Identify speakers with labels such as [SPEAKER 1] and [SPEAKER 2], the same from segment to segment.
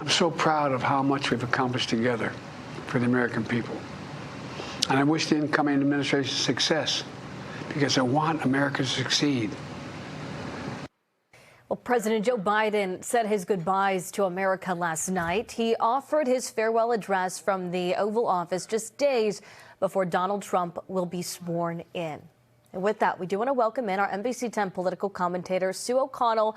[SPEAKER 1] I'm so proud of how much we've accomplished together for the American people. And I wish the incoming administration success, because I want America to succeed.
[SPEAKER 2] Well, President Joe Biden said his goodbyes to America last night. He offered his farewell address from the Oval Office just days before Donald Trump will be sworn in. And with that, we do want to welcome in our NBC 10 political commentator, Sue O'Connell.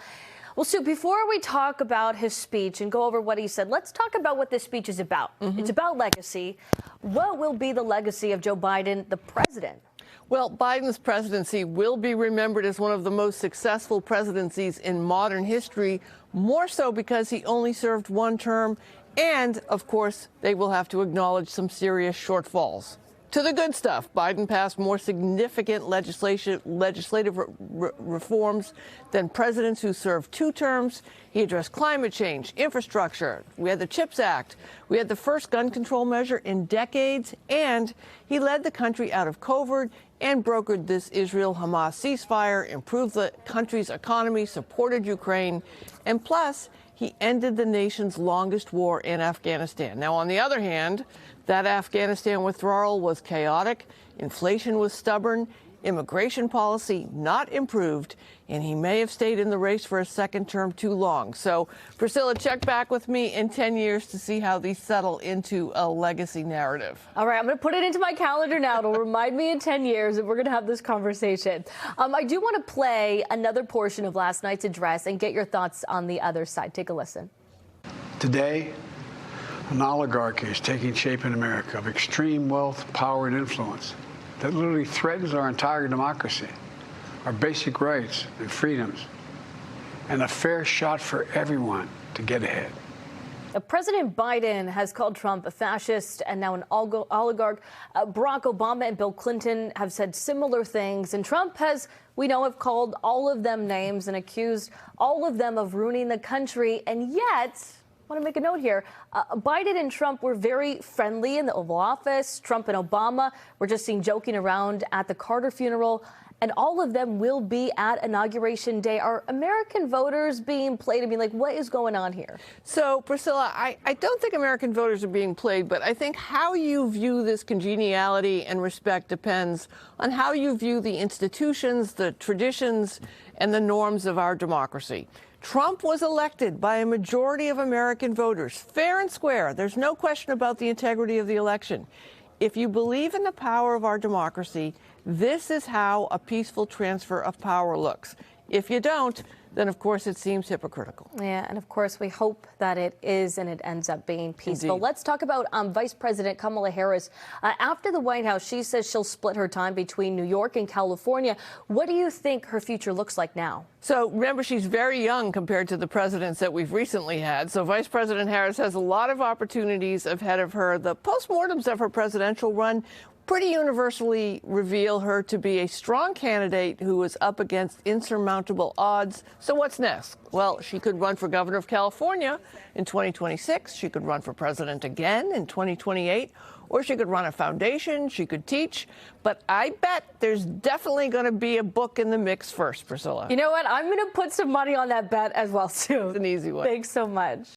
[SPEAKER 2] Well, Sue, before we talk about his speech and go over what he said, let's talk about what this speech is about. It's about legacy. What will be the legacy of Joe Biden, the president?
[SPEAKER 3] Well, Biden's presidency will be remembered as one of the most successful presidencies in modern history, more so because he only served one term, and, of course, they will have to acknowledge some serious shortfalls. To the good stuff, Biden passed more significant legislative reforms than presidents who served two terms. He addressed climate change, infrastructure. We had the CHIPS Act. We had the first gun control measure in decades. And he led the country out of COVID and brokered this Israel-Hamas ceasefire, improved the country's economy, supported Ukraine, and plus, he ended the nation's longest war in Afghanistan. Now, on the other hand, that Afghanistan withdrawal was chaotic, inflation was stubborn, immigration policy not improved, and he may have stayed in the race for a second term too long. So, Priscilla, check back with me in 10 years to see how these settle into a legacy narrative.
[SPEAKER 2] All right, I'm going to put it into my calendar now. It'll remind me in 10 years that we're going to have this conversation. I do want to play another portion of last night's address and get your thoughts on the other side. Take a listen.
[SPEAKER 1] Today, an oligarchy is taking shape in America of extreme wealth, power, and influence that literally threatens our entire democracy, our basic rights and freedoms, and a fair shot for everyone to get ahead.
[SPEAKER 2] President Biden has called Trump a fascist and now an oligarch. Barack Obama and Bill Clinton have said similar things, and Trump has, we know, have called all of them names and accused all of them of ruining the country. And yet, I want to make a note here. Biden and Trump were very friendly in the Oval Office. Trump and Obama were just seen joking around at the Carter funeral. And all of them will be at Inauguration Day. Are American voters being played? I mean, like, what is going on here?
[SPEAKER 3] So, Priscilla, I don't think American voters are being played, but I think how you view this congeniality and respect depends on how you view the institutions, the traditions, and the norms of our democracy. Trump was elected by a majority of American voters, fair and square. There's no question about the integrity of the election. If you believe in the power of our democracy, this is how a peaceful transfer of power looks. If you don't, then of course it seems hypocritical.
[SPEAKER 2] Yeah, and of course we hope that it is and it ends up being peaceful.
[SPEAKER 3] Indeed.
[SPEAKER 2] Let's talk about Vice President Kamala Harris. After the White House, she says she'll split her time between New York and California. What do you think her future looks like now?
[SPEAKER 3] So remember, she's very young compared to the presidents that we've recently had. So Vice President Harris has a lot of opportunities ahead of her. The postmortems of her presidential run pretty universally reveal her to be a strong candidate who is up against insurmountable odds. So what's next? Well, she could run for governor of California in 2026. She could run for president again in 2028. Or she could run a foundation. She could teach. But I bet there's definitely going to be a book in the mix first, Priscilla.
[SPEAKER 2] You know what? I'm going to put some money on that bet as well, Sue.
[SPEAKER 3] It's an easy one.
[SPEAKER 2] Thanks so much.